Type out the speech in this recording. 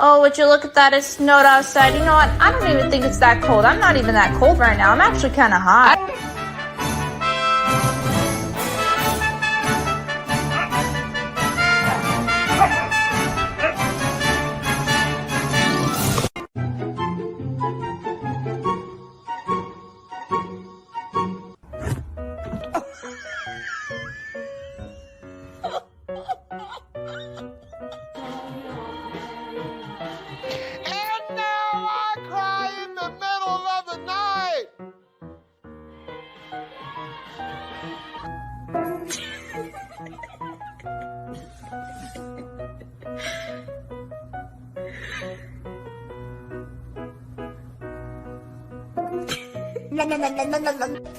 Oh, would you look at that? It's snowed outside. You know what? I don't even think it's that cold. I'm not even that cold right now. I'm actually kind of hot. And now I cry in the middle of the night. No, no, no, no, no, no, no.